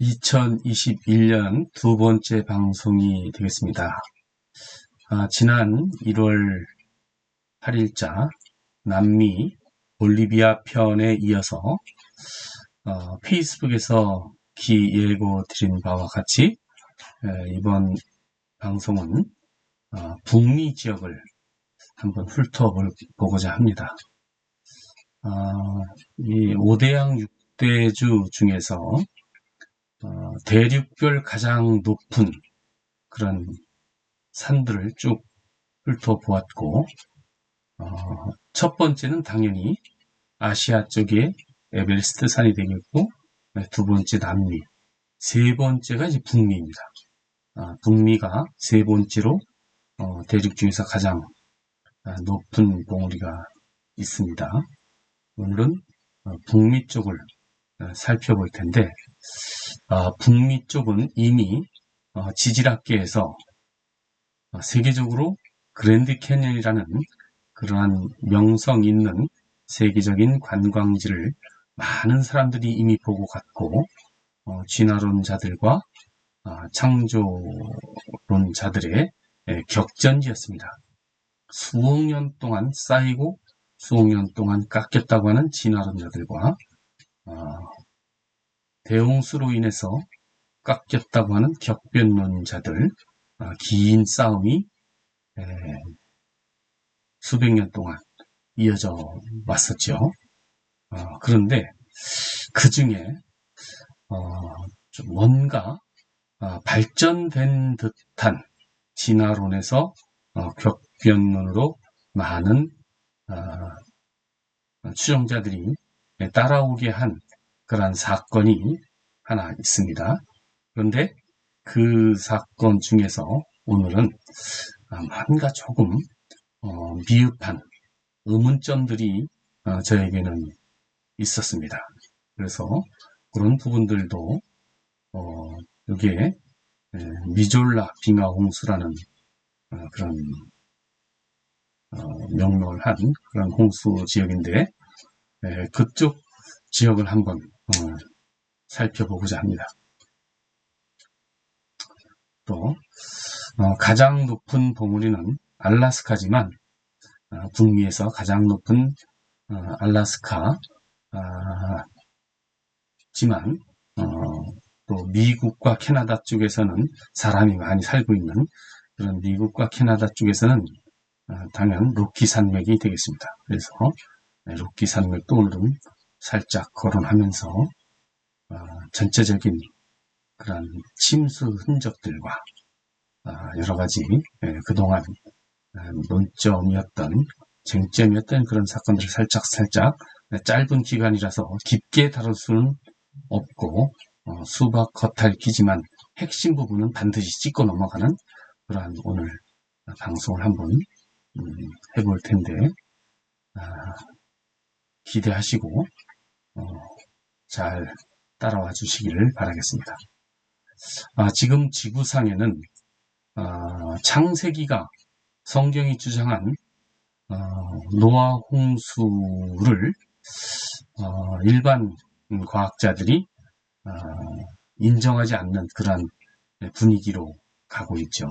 2021년 두 번째 방송이 되겠습니다. 지난 1월 8일자 남미 볼리비아 편에 이어서 페이스북에서 예고 드린 바와 같이 이번 방송은 북미 지역을 한번 훑어보고자 합니다. 이 5대양 6대주 중에서 대륙별 가장 높은 그런 산들을 쭉 훑어보았고, 첫 번째는 당연히 아시아 쪽의 에베레스트 산이 되겠고, 두 번째 남미, 세 번째가 이제 북미입니다. 북미가 세 번째로 대륙 중에서 가장 높은 봉우리가 있습니다. 오늘은 북미 쪽을 살펴볼 텐데, 북미 쪽은 이미 지질학계에서 세계적으로 그랜드 캐년이라는 그러한 명성 있는 세계적인 관광지를 많은 사람들이 이미 보고 갔고, 진화론자들과 창조론자들의 격전지였습니다. 수억 년 동안 쌓이고 수억 년 동안 깎였다고 하는 진화론자들과 대홍수로 인해서 깎였다고 하는 격변론자들, 긴 싸움이 수백 년 동안 이어져 왔었죠. 그런데 그 중에 좀 뭔가 발전된 듯한 진화론에서 격변론으로 많은 추종자들이 따라오게 한 그러한 사건이 하나 있습니다. 그런데 그 사건 중에서 오늘은 뭔가 조금 미흡한 의문점들이 저에게는 있었습니다. 그래서 그런 부분들도 여기에 미졸라 빙하홍수라는 그런 명명을 한 그런 홍수 지역인데, 그쪽 지역을 한번 살펴보고자 합니다. 또 가장 높은 봉우리는 알라스카지만 북미에서 가장 높은 알라스카 지만 또 미국과 캐나다 쪽에서는 사람이 많이 살고 있는 그런 미국과 캐나다 쪽에서는 당연 로키 산맥이 되겠습니다. 그래서 로키 산맥도 오늘은 살짝 거론하면서 전체적인 그런 침수 흔적들과 여러 가지 그동안 논점이었던 쟁점이었던 그런 사건들을 살짝 짧은 기간이라서 깊게 다룰 수는 없고 수박 겉핥기지만 핵심 부분은 반드시 짚고 넘어가는 그러한 오늘 방송을 한번 해볼 텐데 기대하시고 잘 따라와 주시기를 바라겠습니다. 지금 지구상에는 창세기가 성경이 주장한 노아 홍수를 일반 과학자들이 인정하지 않는 그런 분위기로 가고 있죠.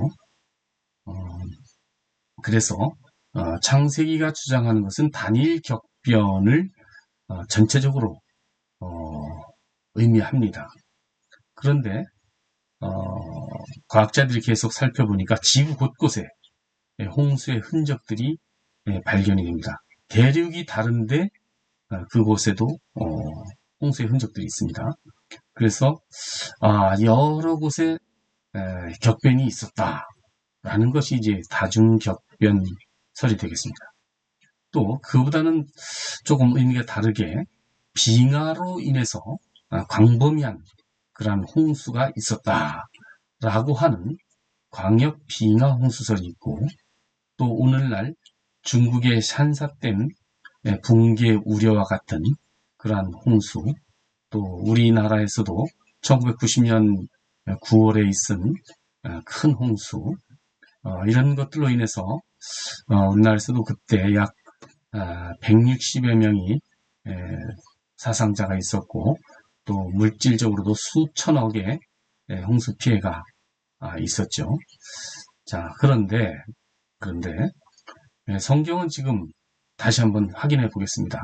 그래서 창세기가 주장하는 것은 단일 격변을 전체적으로 의미합니다. 그런데 과학자들이 계속 살펴보니까 지구 곳곳에 홍수의 흔적들이 발견이 됩니다. 대륙이 다른데 그곳에도 홍수의 흔적들이 있습니다. 그래서 여러 곳에 격변이 있었다라는 것이 이제 다중격변설이 되겠습니다. 또 그보다는 조금 의미가 다르게 빙하로 인해서 광범위한 그러한 홍수가 있었다라고 하는 광역 빙하 홍수설이 있고, 또 오늘날 중국의 샨사댐 붕괴 우려와 같은 그러한 홍수, 또 우리나라에서도 1990년 9월에 있은 큰 홍수, 이런 것들로 인해서 우리나라에서도 그때 약 160여 명이 사상자가 있었고, 또 물질적으로도 수천억의 홍수 피해가 있었죠. 자, 그런데 성경은 지금 다시 한번 확인해 보겠습니다.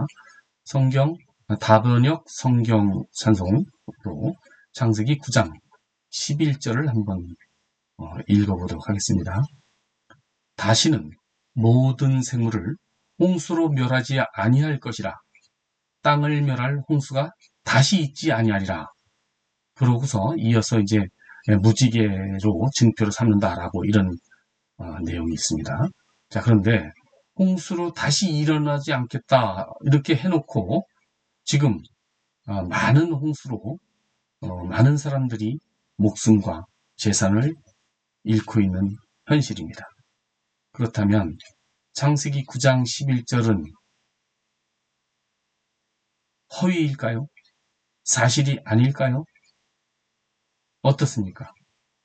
성경 다번역 성경 찬송으로 창세기 9장 11절을 한번 읽어보도록 하겠습니다. 다시는 모든 생물을 홍수로 멸하지 아니할 것이라. 땅을 멸할 홍수가 다시 있지 아니하리라. 그러고서 이어서 이제 무지개로 증표를 삼는다라고 이런 내용이 있습니다. 자, 그런데 홍수로 다시 일어나지 않겠다 이렇게 해놓고 지금 많은 홍수로 많은 사람들이 목숨과 재산을 잃고 있는 현실입니다. 그렇다면 창세기 9장 11절은 허위일까요? 사실이 아닐까요? 어떻습니까?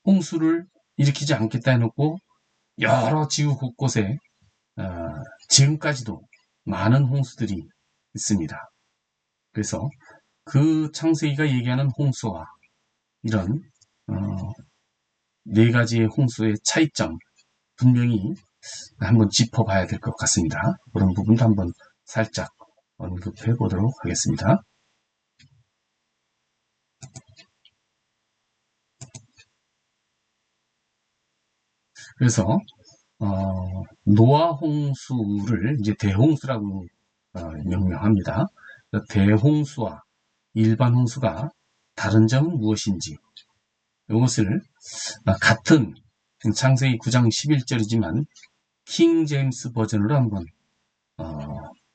홍수를 일으키지 않겠다 해놓고 여러 지구 곳곳에 지금까지도 많은 홍수들이 있습니다. 그래서 그 창세기가 얘기하는 홍수와 이런 네 가지의 홍수의 차이점 분명히 한번 짚어봐야 될 것 같습니다. 그런 부분도 한번 살짝 언급해 보도록 하겠습니다. 그래서 노아 홍수를 이제 대홍수라고 명명합니다. 대홍수와 일반 홍수가 다른 점은 무엇인지 이것을 같은 창세기 9장 11절이지만 킹 제임스 버전으로 한번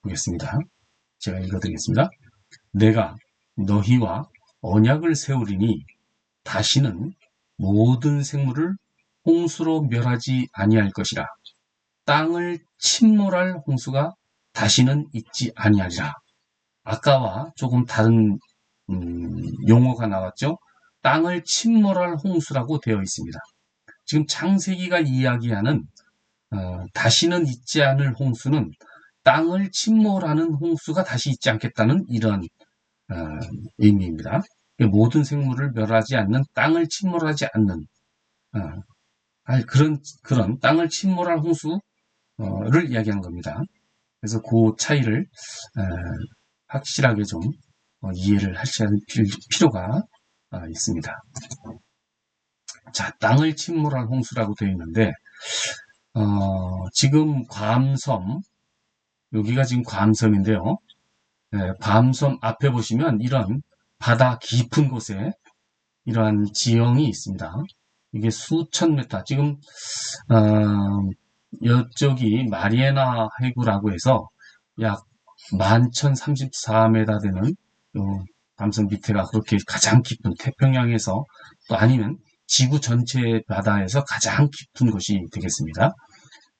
보겠습니다. 제가 읽어드리겠습니다. 내가 너희와 언약을 세우리니 다시는 모든 생물을 홍수로 멸하지 아니할 것이라. 땅을 침몰할 홍수가 다시는 있지 아니하리라. 아까와 조금 다른 용어가 나왔죠. 땅을 침몰할 홍수라고 되어 있습니다. 지금 창세기가 이야기하는 다시는 있지 않을 홍수는 땅을 침몰하는 홍수가 다시 있지 않겠다는 이런 의미입니다. 모든 생물을 멸하지 않는 땅을 침몰하지 않는 그런 땅을 침몰할 홍수를 이야기하는 겁니다. 그래서 그 차이를 확실하게 좀 이해를 하셔야 할 필요가 있습니다. 자, 땅을 침몰할 홍수라고 되어 있는데 지금 괌섬 여기가 지금 괌섬인데요. 괌섬 앞에 보시면 이런 바다 깊은 곳에 이러한 지형이 있습니다. 이게 수천 메타 지금 이쪽이 마리에나 해구라고 해서 약 11,034m 되는 괌섬 밑에가 그렇게 가장 깊은 태평양에서 또 아니면 지구 전체 바다에서 가장 깊은 곳이 되겠습니다.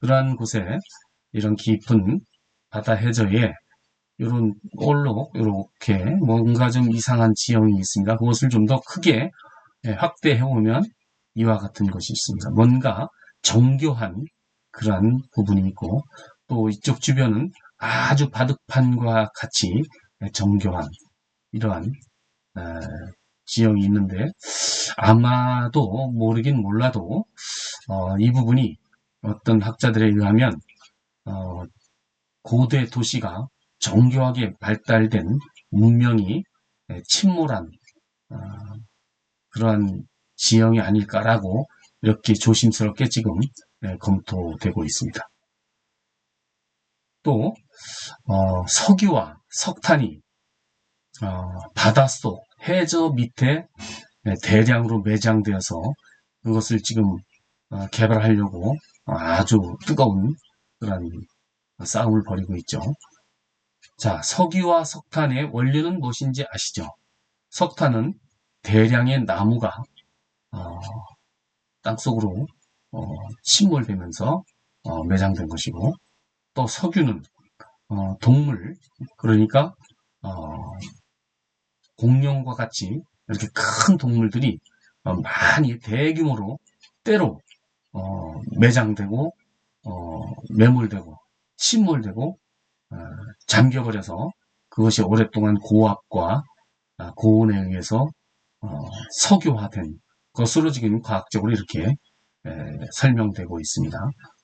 그러한 곳에 이런 깊은 바다 해저에 이런 올록 이렇게 뭔가 좀 이상한 지형이 있습니다. 그것을 좀 더 크게 확대해 보면 이와 같은 것이 있습니다. 뭔가 정교한 그러한 부분이 있고 또 이쪽 주변은 아주 바둑판과 같이 정교한 이러한 지형이 있는데 아마도 모르긴 몰라도 이 부분이 어떤 학자들에 의하면 고대 도시가 정교하게 발달된 문명이 침몰한 그러한 지형이 아닐까라고 이렇게 조심스럽게 지금 검토되고 있습니다. 또 석유와 석탄이 바닷속 해저 밑에 대량으로 매장되어서 그것을 지금 개발하려고 아주 뜨거운 그런 싸움을 벌이고 있죠. 자, 석유와 석탄의 원료는 무엇인지 아시죠? 석탄은 대량의 나무가 땅속으로 침몰되면서 매장된 것이고 또 석유는 동물 그러니까 공룡과 같이 이렇게 큰 동물들이 많이 대규모로 때로 매장되고 매몰되고 침몰되고 잠겨버려서 그것이 오랫동안 고압과 고온에 의해서 석유화된 것으로 지금 과학적으로 이렇게 설명되고 있습니다.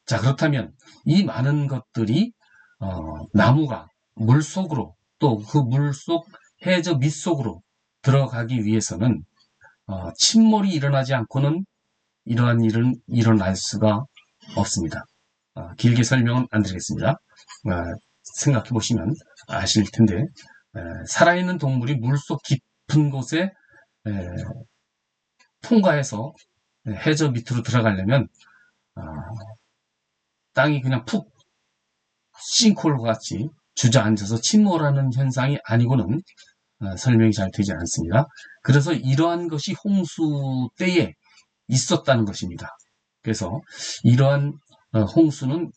자, 그렇다면 이 많은 것들이 나무가 물속으로 또 그 물속 해저 밑속으로 들어가기 위해서는 침몰이 일어나지 않고는 이러한 일은 일어날 수가 없습니다. 길게 설명은 안 드리겠습니다. 생각해 보시면 아실 텐데 살아있는 동물이 물속 깊은 곳에 통과해서 해저 밑으로 들어가려면 땅이 그냥 푹 싱크홀 같이 주저앉아서 침몰하는 현상이 아니고는 설명이 잘 되지 않습니다. 그래서 이러한 것이 홍수 때에 있었다는 것입니다. 그래서 이러한 홍수는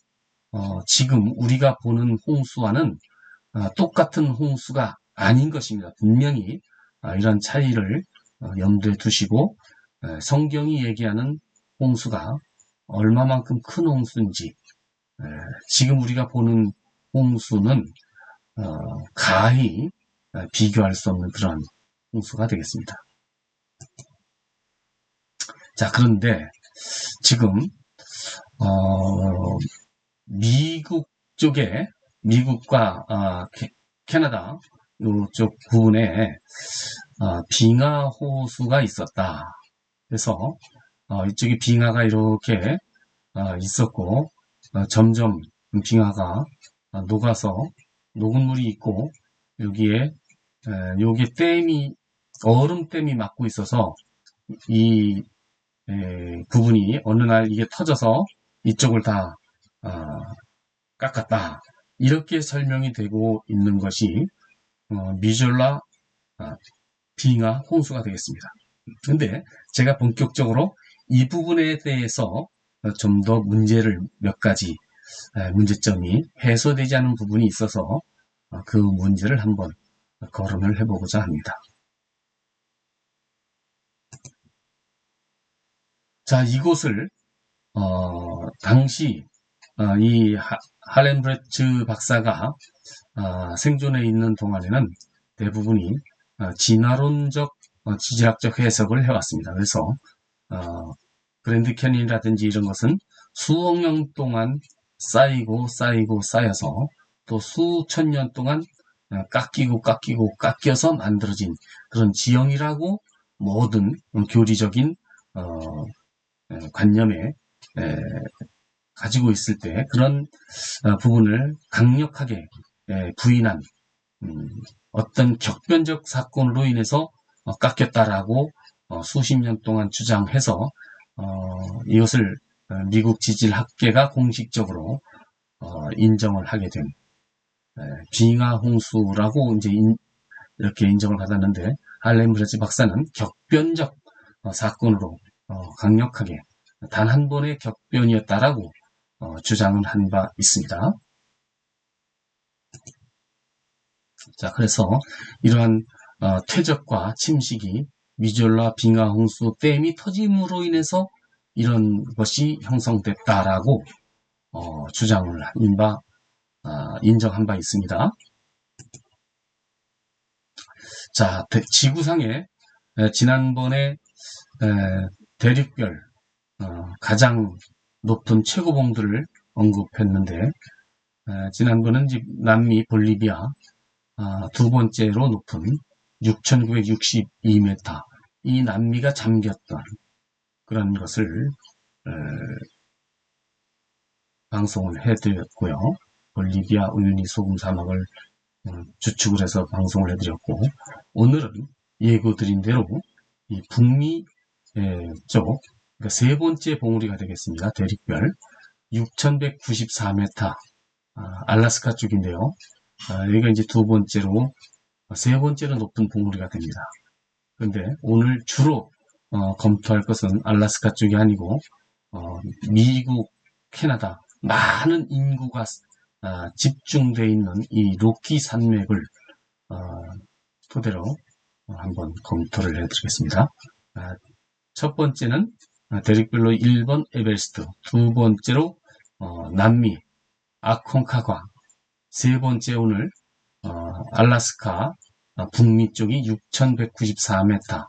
지금 우리가 보는 홍수와는 똑같은 홍수가 아닌 것입니다. 분명히 이런 차이를 염두에 두시고 성경이 얘기하는 홍수가 얼마만큼 큰 홍수인지 지금 우리가 보는 홍수는 가히 비교할 수 없는 그런 홍수가 되겠습니다. 자, 그런데 지금 미국 쪽에 미국과 캐나다 이쪽 부분에 빙하 호수가 있었다. 그래서 이쪽에 빙하가 이렇게 있었고 점점 빙하가 녹아서 녹은 물이 있고 여기에 댐이 얼음댐이 막고 있어서 이 부분이 어느 날 이게 터져서 이쪽을 다 깎았다. 이렇게 설명이 되고 있는 것이 미졸라 빙하 홍수가 되겠습니다. 근데 제가 본격적으로 이 부분에 대해서 좀 더 문제를 몇 가지 문제점이 해소되지 않은 부분이 있어서 그 문제를 한번 거론을 해보고자 합니다. 자, 이곳을 당시 이 할렌브레츠 박사가 생존해 있는 동안에는 대부분이 진화론적 지질학적 해석을 해왔습니다. 그래서 그랜드 캐니언이라든지 이런 것은 수억 년 동안 쌓이고 쌓여서 또 수천 년 동안 깎여서 만들어진 그런 지형이라고 모든 교리적인 관념에 가지고 있을 때 그런 부분을 강력하게 부인한 어떤 격변적 사건으로 인해서 깎였다라고 수십 년 동안 주장해서 이것을 미국 지질학계가 공식적으로 인정을 하게 된 빙하 홍수라고 이제 이렇게 인정을 받았는데 할렌브레츠 박사는 격변적 사건으로 강력하게 단 한 번의 격변이었다라고 주장을 한 바 있습니다. 자, 그래서 이러한 퇴적과 침식이 미졸라 빙하 홍수 댐이 터짐으로 인해서 이런 것이 형성됐다라고 주장을 한 바, 인정한 바 있습니다. 자, 지구상에 지난번에 대륙별 가장 높은 최고봉들을 언급했는데 지난번은 남미 볼리비아 두 번째로 높은 6,962m 이 남미가 잠겼던 그런 것을 방송을 해드렸고요. 볼리비아 우유니 소금 사막을 주축을 해서 방송을 해드렸고 오늘은 예고드린 대로 이 북미 쪽 그러니까 세 번째 봉우리가 되겠습니다. 대륙별 6,194m 알래스카 쪽인데요. 여기가 이제 두 번째로 세 번째로 높은 봉우리가 됩니다. 그런데 오늘 주로 검토할 것은 알래스카 쪽이 아니고 미국, 캐나다 많은 인구가 집중되어 있는 이 로키 산맥을 토대로 한번 검토를 해드리겠습니다. 첫 번째는 대륙별로 1번 에베레스트, 두 번째로 남미 아콘카과, 세 번째 오늘 알래스카 북미 쪽이 6,194m,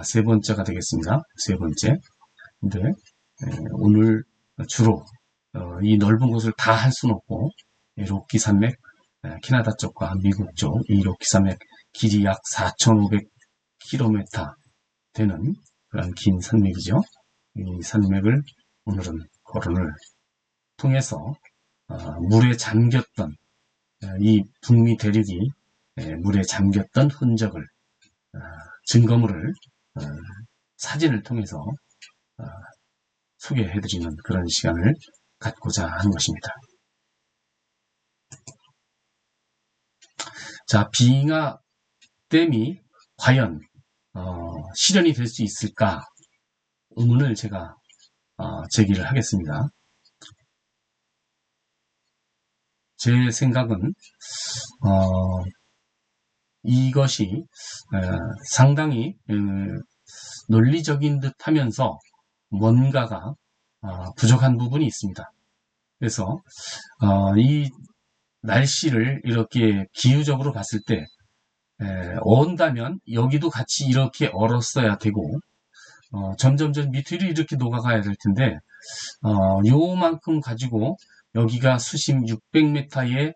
세 번째가 되겠습니다. 세 번째. 근데 오늘 주로 이 넓은 곳을 다 할 수는 없고, 로키 산맥, 캐나다 쪽과 미국 쪽 이 로키 산맥 길이 약 4,500km 되는 그런 긴 산맥이죠. 이 산맥을 오늘은 거론을 통해서 물에 잠겼던 이 북미 대륙이 물에 잠겼던 흔적을, 증거물을 사진을 통해서 소개해드리는 그런 시간을 갖고자 하는 것입니다. 자, 빙하 댐이 과연 실현이 될 수 있을까 의문을 제가 제기를 하겠습니다. 제 생각은 이것이 상당히 논리적인 듯 하면서 뭔가가 부족한 부분이 있습니다. 그래서 이 날씨를 이렇게 기후적으로 봤을 때 언다면 여기도 같이 이렇게 얼었어야 되고 점점점 밑으로 이렇게 녹아가야 될 텐데 요만큼 가지고 여기가 수심 600m의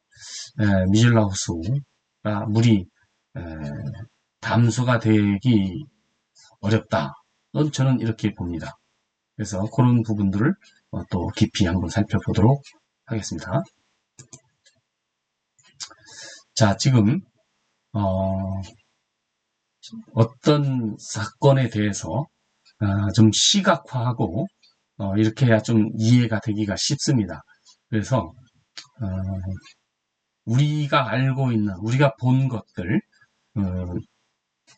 미젤라 호수가 물이 담수가 되기 어렵다. 저는 이렇게 봅니다. 그래서 그런 부분들을 또 깊이 한번 살펴보도록 하겠습니다. 자, 지금 어떤 사건에 대해서 좀 시각화하고 이렇게 해야 좀 이해가 되기가 쉽습니다. 그래서 우리가 알고 있는, 우리가 본 것들,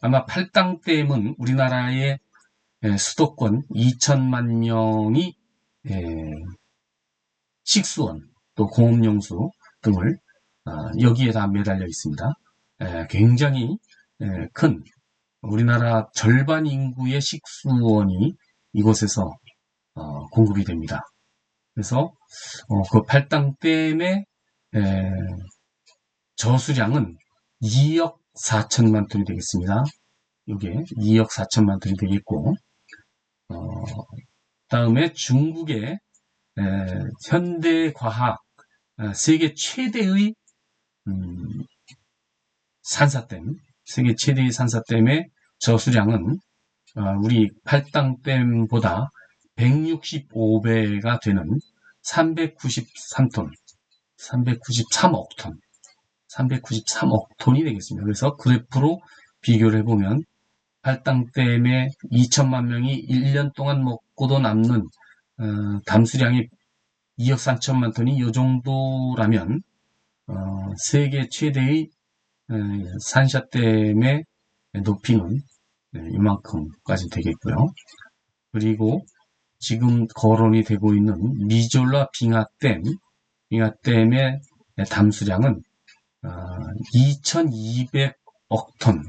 아마 팔당댐은 우리나라의 수도권 2천만 명이 식수원 또 공업용수 등을 여기에 다 매달려 있습니다. 굉장히 큰 우리나라 절반 인구의 식수원이 이곳에서 공급이 됩니다. 그래서 그 팔당댐의 저수량은 2억 4천만 톤이 되겠습니다. 이게 2억 4천만 톤이 되겠고, 다음에 중국의 현대과학 세계 최대의 산사댐, 세계 최대의 산사댐의 저수량은 우리 팔당댐보다 165배가 되는 393톤, 393억 톤, 393억 톤이 되겠습니다. 그래서 그래프로 비교를 해보면 팔당댐에 2천만 명이 1년 동안 먹고도 남는 담수량이 2억 3천만 톤이 이 정도라면 세계 최대의 산샤댐의 높이는 이만큼까지 되겠고요. 그리고 지금 거론이 되고 있는 미졸라 빙하댐의 담수량은 2200억 톤,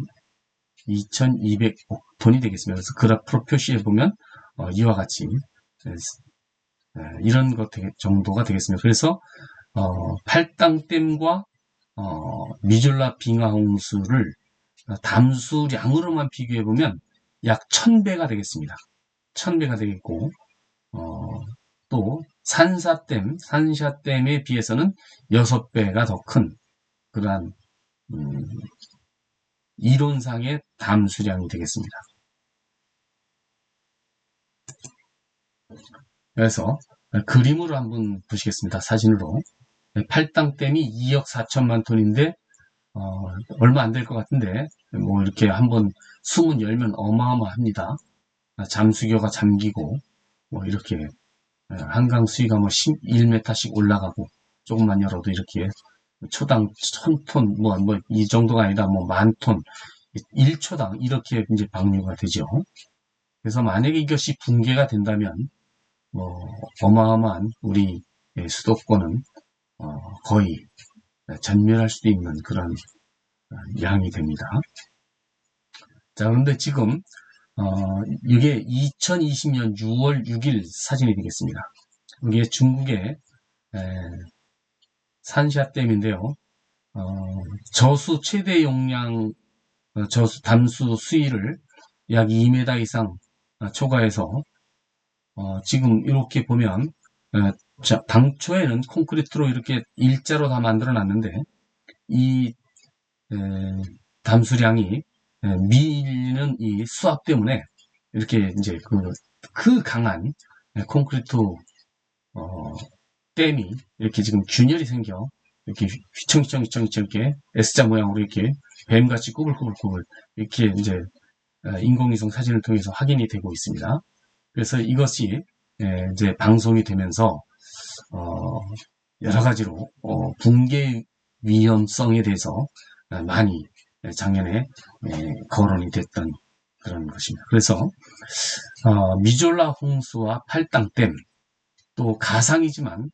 2200억 톤이 되겠습니다. 그래서 그래프로 표시해보면 이와 같이 이런 것 정도가 되겠습니다. 그래서 팔당댐과 미졸라 빙하홍수를 담수량으로만 비교해보면 약 1000배가 되겠습니다. 1000배가 되겠고 또 산샤댐에 비해서는 6배가 더 큰 그러한 이론상의 담수량이 되겠습니다. 그래서 그림으로 한번 보시겠습니다. 사진으로. 팔당댐이 2억 4천만 톤인데 얼마 안 될 것 같은데 뭐 이렇게 한번 수문 열면 어마어마합니다. 잠수교가 잠기고 뭐 이렇게 한강 수위가 뭐 1m씩 올라가고 조금만 열어도 이렇게 초당 1000톤 뭐 이 정도가 아니라 뭐 10,000톤 1초당 이렇게 이제 방류가 되죠. 그래서 만약에 이것이 붕괴가 된다면 뭐 어마어마한 우리 수도권은 거의 전멸할 수도 있는 그런 양이 됩니다. 자, 그런데 지금 이게 2020년 6월 6일 사진이 되겠습니다. 이게 중국의 산샤댐인데요. 저수 최대 용량 담수 수위를 약 2m 이상 초과해서 지금 이렇게 보면 자, 당초에는 콘크리트로 이렇게 일자로 다 만들어 놨는데 이 담수량이 밀리는 이 수압 때문에 이렇게 이제 그 강한 콘크리트 댐이 이렇게 지금 균열이 생겨 이렇게 휘청휘청 이렇게 S자 모양으로 이렇게 뱀같이 꾸불꾸불 이렇게 이제 인공위성 사진을 통해서 확인이 되고 있습니다. 그래서 이것이 이제 방송이 되면서 여러 가지로 붕괴 위험성에 대해서 많이 작년에 거론이 됐던 그런 것입니다. 그래서 미졸라 홍수와 팔당댐 또 가상이지만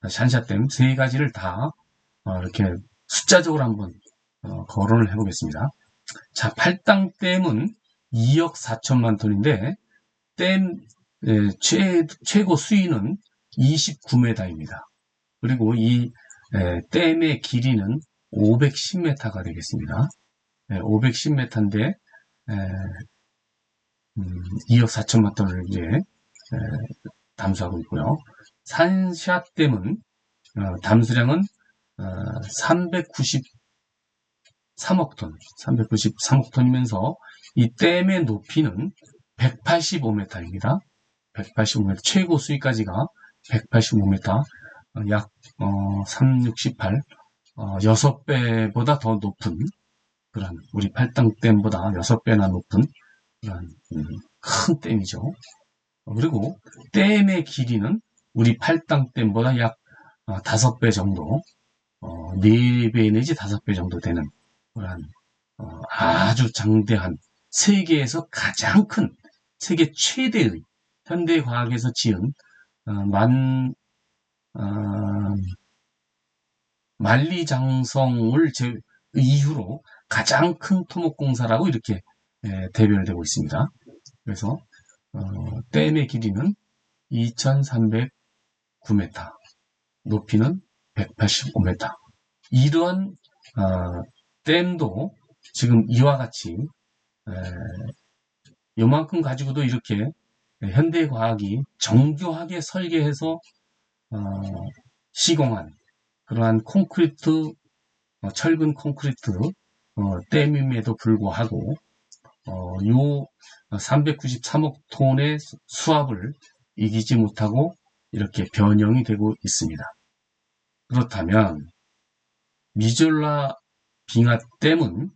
샨샤댐 세 가지를 다 이렇게 숫자적으로 한번 거론을 해보겠습니다. 자, 팔당댐은 2억 4천만 톤인데 댐 최고 수위는 29m입니다. 그리고 이 댐의 길이는 510m가 되겠습니다. 510m인데 2억 4천만 톤을 이제 담수하고 있고요. 산샤댐은 담수량은 393억 톤, 393억 톤이면서 이 댐의 높이는 185m입니다. 185m, 최고 수위까지가 185m, 약 368, 6배보다 더 높은 그런 우리 팔당댐보다 6배나 높은 그런 큰 댐이죠. 그리고 댐의 길이는 우리 팔당댐보다 약 5배 정도, 4배 내지 5배 정도 되는 그런 아주 장대한 세계에서 가장 큰 세계 최대의 현대과학에서 지은 만리장성을 이후로 가장 큰 토목공사라고 이렇게 대별되고 있습니다. 그래서 댐의 길이는 2309m, 높이는 185m. 이러한 댐도 지금 이와 같이 요만큼 가지고도 이렇게 현대과학이 정교하게 설계해서 시공한 그러한 콘크리트, 철근 콘크리트 댐임에도 불구하고 요 393억 톤의 수압을 이기지 못하고 이렇게 변형이 되고 있습니다. 그렇다면 미졸라 빙하댐은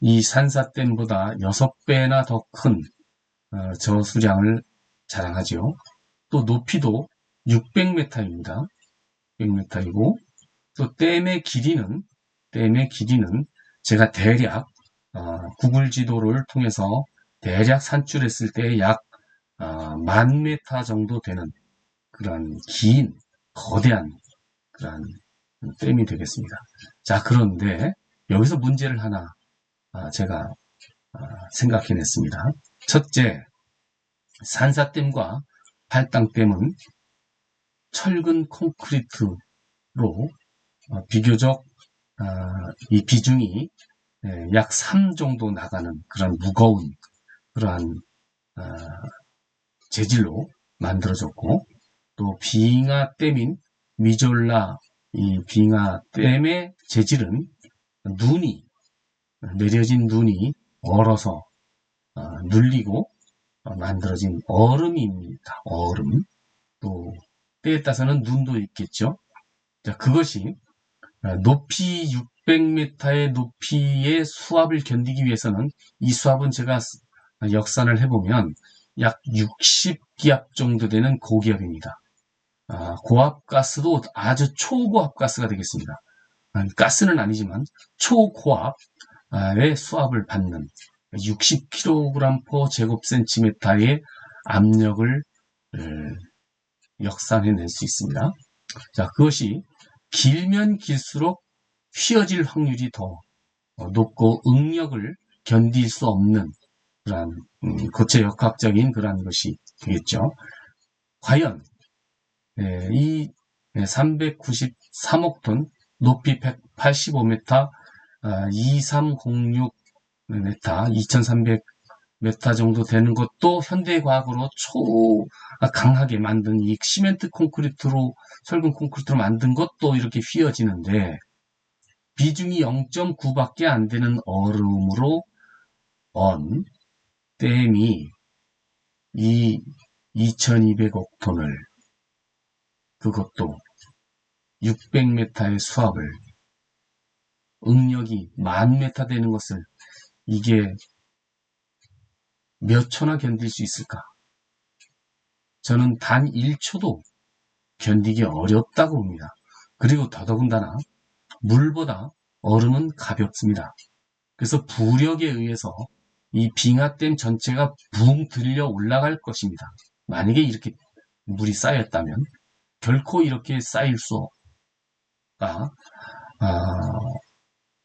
이 산사댐보다 6배나 더 큰 저수량을 자랑하죠. 또 높이도 600m입니다. 600m이고 또 댐의 길이는 제가 대략 구글 지도를 통해서 대략 산출했을 때 약 10,000m 정도 되는 그런 긴 거대한 그런 댐이 되겠습니다. 자, 그런데 여기서 문제를 하나 제가 생각해냈습니다. 첫째, 산사댐과 팔당댐은 철근 콘크리트로 비교적 이 비중이 약 3 정도 나가는 그런 무거운 그러한 재질로 만들어졌고 또 빙하댐인 미졸라 이 빙하댐의 재질은 내려진 눈이 얼어서 눌리고 만들어진 얼음입니다. 얼음. 또 때에 따라서는 눈도 있겠죠. 자, 그것이 높이 600m의 높이의 수압을 견디기 위해서는 이 수압은 제가 역산을 해보면 약 60기압 정도 되는 고기압입니다. 고압가스도 아주 초고압가스가 되겠습니다. 가스는 아니지만 초고압의 수압을 받는 60kg 제곱센티미터의 압력을 역산해낼 수 있습니다. 자, 그것이 길면 길수록 휘어질 확률이 더 높고 응력을 견딜 수 없는 그러한 고체역학적인 그러한 것이 되겠죠. 과연 이 393억 톤, 높이 185m, 2306 메타, 2300 메타 정도 되는 것도 현대과학으로 강하게 만든 이 시멘트 콘크리트로, 철근 콘크리트로 만든 것도 이렇게 휘어지는데, 비중이 0.9밖에 안 되는 얼음으로 언 댐이 이 2200억 톤을, 그것도 600m의 수압을, 응력이 10,000m 되는 것을, 이게 몇 초나 견딜 수 있을까? 저는 단 1초도 견디기 어렵다고 봅니다. 그리고 더더군다나 물보다 얼음은 가볍습니다. 그래서 부력에 의해서 이 빙하댐 전체가 붕 들려 올라갈 것입니다. 만약에 이렇게 물이 쌓였다면 결코 이렇게 쌓일 수가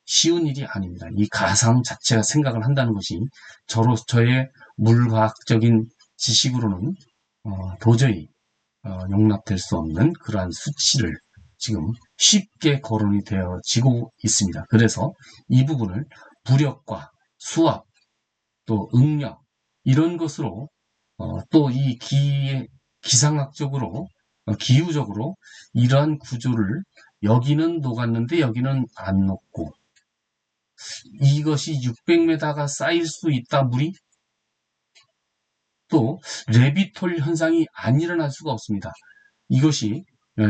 쉬운 일이 아닙니다. 이 가상 자체가 생각을 한다는 것이 저의 물과학적인 지식으로는 도저히 용납될 수 없는 그러한 수치를 지금 쉽게 거론이 되어지고 있습니다. 그래서 이 부분을 부력과 수압, 또 응력 이런 것으로 또 이 기상학적으로 기후적으로 이러한 구조를 여기는 녹았는데 여기는 안 녹고, 이것이 600m가 쌓일 수 있다 물이, 또 레비톨 현상이 안 일어날 수가 없습니다. 이것이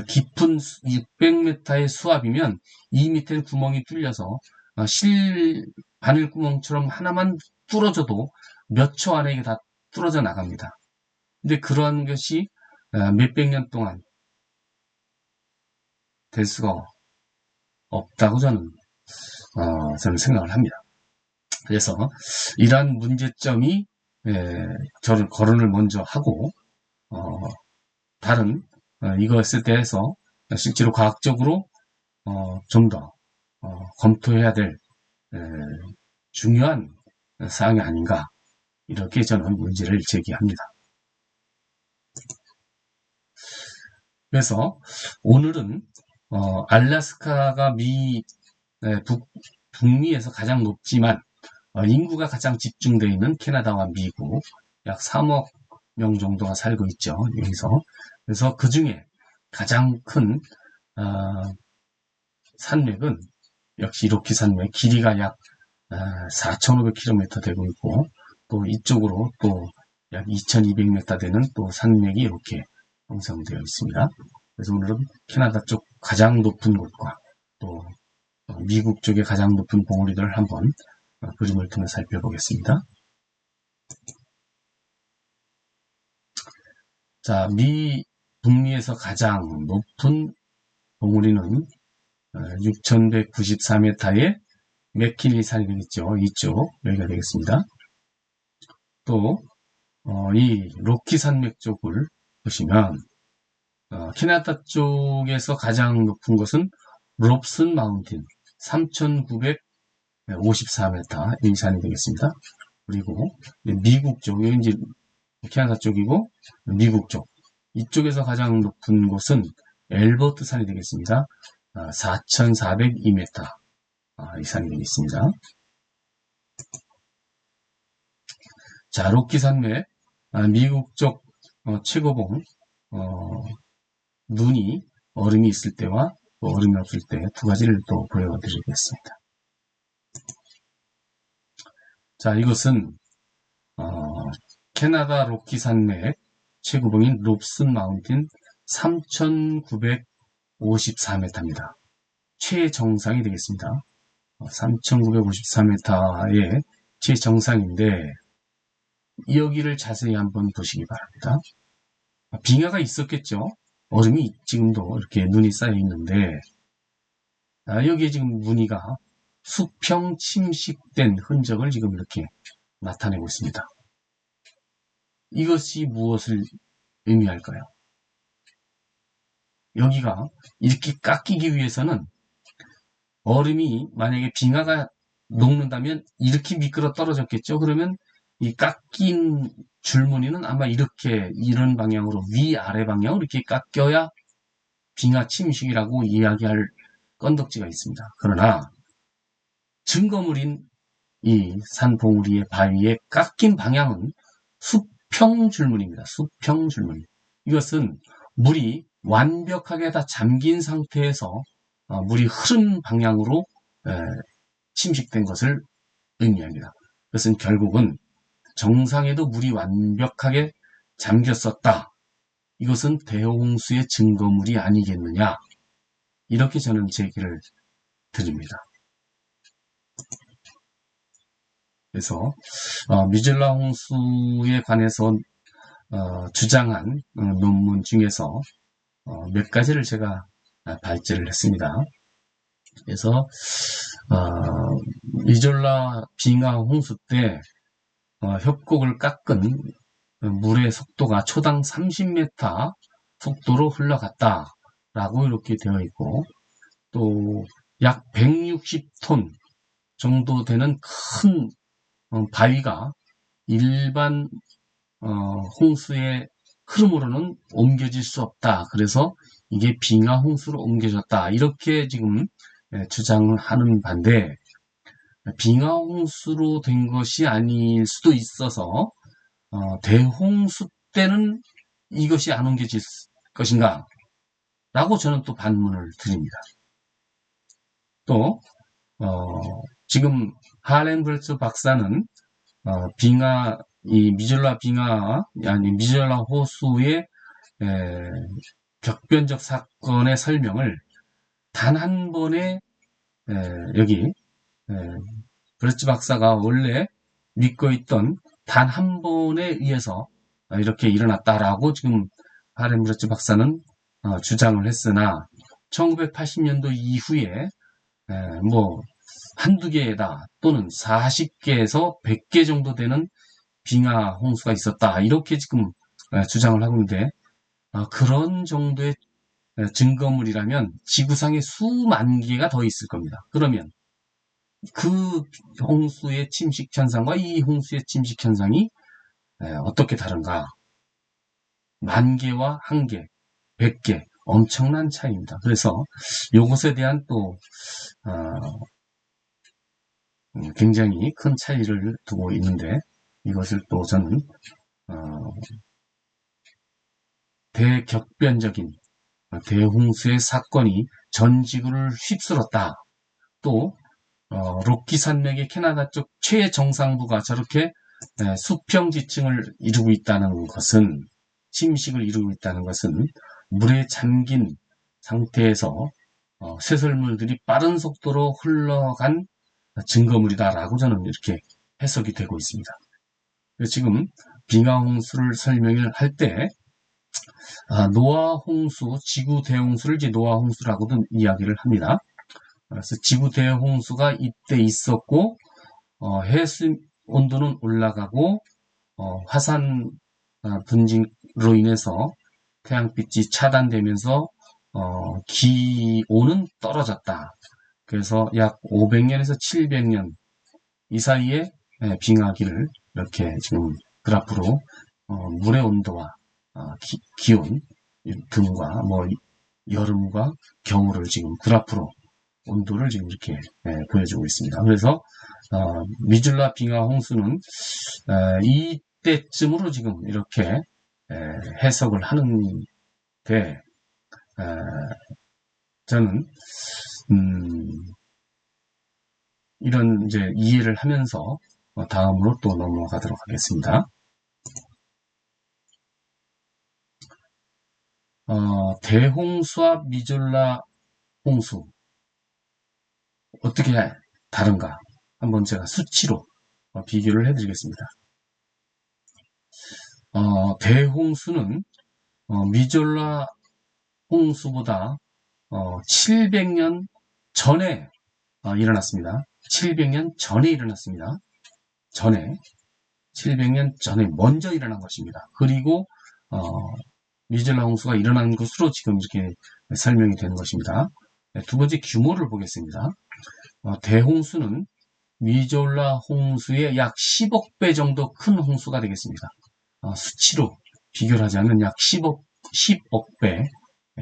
깊은 600m의 수압이면 이 밑에는 구멍이 뚫려서 실 바늘구멍처럼 하나만 뚫어져도 몇 초 안에 이게 다 뚫어져 나갑니다. 근데 그러한 것이 몇백 년 동안 될 수가 없다고 저는 생각을 합니다. 그래서 이러한 문제점이 저를 거론을 먼저 하고, 다른 이것에 대해서 실제로 과학적으로 좀 더 검토해야 될 중요한 사항이 아닌가, 이렇게 저는 문제를 제기합니다. 그래서 오늘은 알래스카가 북미에서 가장 높지만 인구가 가장 집중되어 있는 캐나다와 미국 약 3억 명 정도가 살고 있죠. 여기서. 그래서 그 중에 가장 큰 산맥은 역시 로키 산맥, 길이가 약 4,500km 되고 있고, 또 이쪽으로 또 약 2,200m 되는 또 산맥이 이렇게 형성되어 있습니다. 그래서 오늘은 캐나다 쪽 가장 높은 곳과 또 미국 쪽의 가장 높은 봉우리들을 한번 그림을 통해 살펴보겠습니다. 자, 북미에서 가장 높은 봉우리는 6,194m의 맥킨리 산이 되겠죠. 이쪽, 여기가 되겠습니다. 또 이 로키 산맥 쪽을 보시면 캐나다 쪽에서 가장 높은 곳은 롭슨 마운틴 3,954m 이 산이 되겠습니다. 그리고 미국 쪽, 여기 이제 캐나다 쪽이고 미국 쪽, 이쪽에서 가장 높은 곳은 엘버트 산이 되겠습니다. 4,402m 이 산이 되겠습니다. 자, 로키 산맥 미국 쪽 최고봉, 눈이 얼음이 있을 때와 얼음이 없을 때 두 가지를 또 보여드리겠습니다. 자, 이것은 캐나다 로키 산맥 최고봉인 롭슨 마운틴 3,954m입니다. 최정상이 되겠습니다. 3,954m의 최정상인데, 여기를 자세히 한번 보시기 바랍니다. 빙하가 있었겠죠. 얼음이 지금도 이렇게 눈이 쌓여 있는데, 여기에 지금 무늬가 수평 침식된 흔적을 지금 이렇게 나타내고 있습니다. 이것이 무엇을 의미할까요? 여기가 이렇게 깎이기 위해서는 얼음이 만약에 빙하가 녹는다면 이렇게 미끄러 떨어졌겠죠. 그러면 이 깎인 줄무늬는 아마 이렇게 이런 방향으로 위아래 방향으로 이렇게 깎여야 빙하 침식이라고 이야기할 건덕지가 있습니다. 그러나 증거물인 이 산봉우리의 바위의 깎인 방향은 수평줄문입니다. 수평줄문. 이것은 물이 완벽하게 다 잠긴 상태에서 물이 흐른 방향으로 침식된 것을 의미합니다. 그것은 결국은 정상에도 물이 완벽하게 잠겼었다. 이것은 대홍수의 증거물이 아니겠느냐. 이렇게 저는 제기를 드립니다. 그래서 미젤라 홍수에 관해서 주장한 논문 중에서 몇 가지를 제가 발제를 했습니다. 그래서 미젤라 빙하 홍수 때 협곡을 깎은 물의 속도가 초당 30m 속도로 흘러갔다라고 이렇게 되어 있고, 또 약 160톤 정도 되는 큰 바위가 일반 홍수의 흐름으로는 옮겨질 수 없다. 그래서 이게 빙하 홍수로 옮겨졌다. 이렇게 지금 주장을 하는 반대, 빙하 홍수로 된 것이 아닐 수도 있어서 대홍수 때는 이것이 안 옮겨질 것인가? 라고 저는 또 반문을 드립니다. 또 지금 하렌브레츠 박사는 이 미젤라 빙하, 아니 미젤라 호수의 격변적 사건의 설명을 단 한 번에 여기 브레츠 박사가 원래 믿고 있던 단 한 번에 의해서 이렇게 일어났다라고 지금 하렌브레츠 박사는 주장을 했으나 1980년도 이후에 뭐 한두 개다 또는 40개에서 100개 정도 되는 빙하 홍수가 있었다. 이렇게 지금 주장을 하고 있는데 그런 정도의 증거물이라면 지구상에 수만 개가 더 있을 겁니다. 그러면 그 홍수의 침식 현상과 이 홍수의 침식 현상이 어떻게 다른가? 10,000개와 1개, 100개 엄청난 차이입니다. 그래서 이것에 대한 또 굉장히 큰 차이를 두고 있는데 이것을 또 저는 대격변적인 대홍수의 사건이 전 지구를 휩쓸었다. 또 로키 산맥의 캐나다 쪽 최정상부가 저렇게 수평지층을 이루고 있다는 것은, 침식을 이루고 있다는 것은 물에 잠긴 상태에서 쇠설물들이 빠른 속도로 흘러간 증거물이다라고 저는 이렇게 해석이 되고 있습니다. 지금 빙하 홍수를 설명을 할 때 노아 홍수, 지구 대홍수를 이제 노아 홍수라고도 이야기를 합니다. 그래서 지구 대홍수가 이때 있었고 해수 온도는 올라가고 화산 분진으로 인해서 태양빛이 차단되면서 기온은 떨어졌다. 그래서 약 500년에서 700년 이 사이에 빙하기를 이렇게 지금 그래프로 물의 온도와 기온 등과 뭐 여름과 겨울을 지금 그래프로 온도를 지금 이렇게 보여주고 있습니다. 그래서 미줄라 빙하 홍수는 이때쯤으로 지금 이렇게 해석을 하는데 저는 이런 이제 이해를 하면서 다음으로 또 넘어가도록 하겠습니다. 대홍수와 미줄라 홍수 어떻게 다른가 한번 제가 수치로 비교를 해드리겠습니다. 대홍수는 미졸라 홍수보다 700년 전에 일어났습니다. 700년 전에 일어났습니다. 700년 전에 먼저 일어난 것입니다. 그리고 미졸라 홍수가 일어난 것으로 지금 이렇게 설명이 되는 것입니다. 두 번째 규모를 보겠습니다. 대홍수는 미졸라 홍수의 약 10억 배 정도 큰 홍수가 되겠습니다. 수치로 비교를 하자면 약 10억 배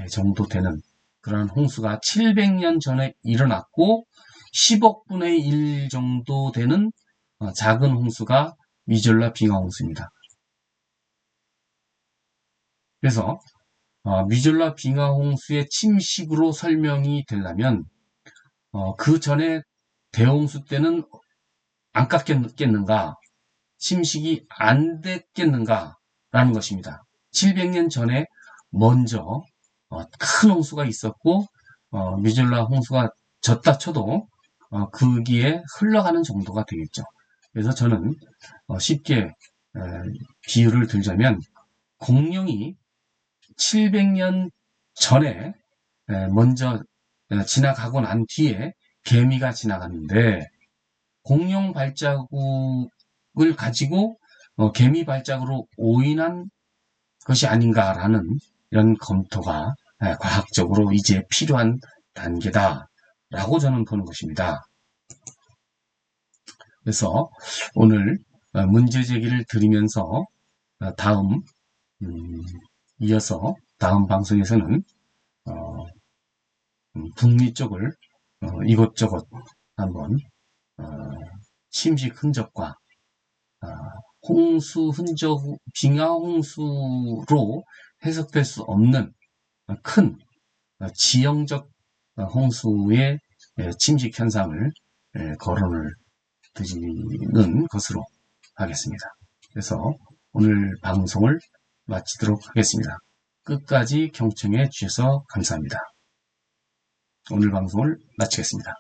정도 되는 그런 홍수가 700년 전에 일어났고 10억 분의 1 정도 되는 작은 홍수가 미졸라 빙하 홍수입니다. 그래서 미졸라 빙하 홍수의 침식으로 설명이 되려면 그 전에 대홍수 때는 안 깎였겠는가, 침식이 안 됐겠는가라는 것입니다. 700년 전에 먼저 큰 홍수가 있었고 미졸라 홍수가 졌다 쳐도 거기에 흘러가는 정도가 되겠죠. 그래서 저는 쉽게 비유를 들자면 공룡이 700년 전에 먼저 지나가고 난 뒤에 개미가 지나갔는데 공룡 발자국을 가지고 개미 발자국으로 오인한 것이 아닌가라는 이런 검토가 과학적으로 이제 필요한 단계다라고 저는 보는 것입니다. 그래서 오늘 문제 제기를 드리면서 이어서 다음 방송에서는 북미 쪽을 이것저것 한번 침식 흔적과 홍수 흔적, 빙하 홍수로 해석될 수 없는 큰 지형적 홍수의 침식 현상을 거론을 드리는 것으로 하겠습니다. 그래서 오늘 방송을 마치도록 하겠습니다. 끝까지 경청해 주셔서 감사합니다. 오늘 방송을 마치겠습니다.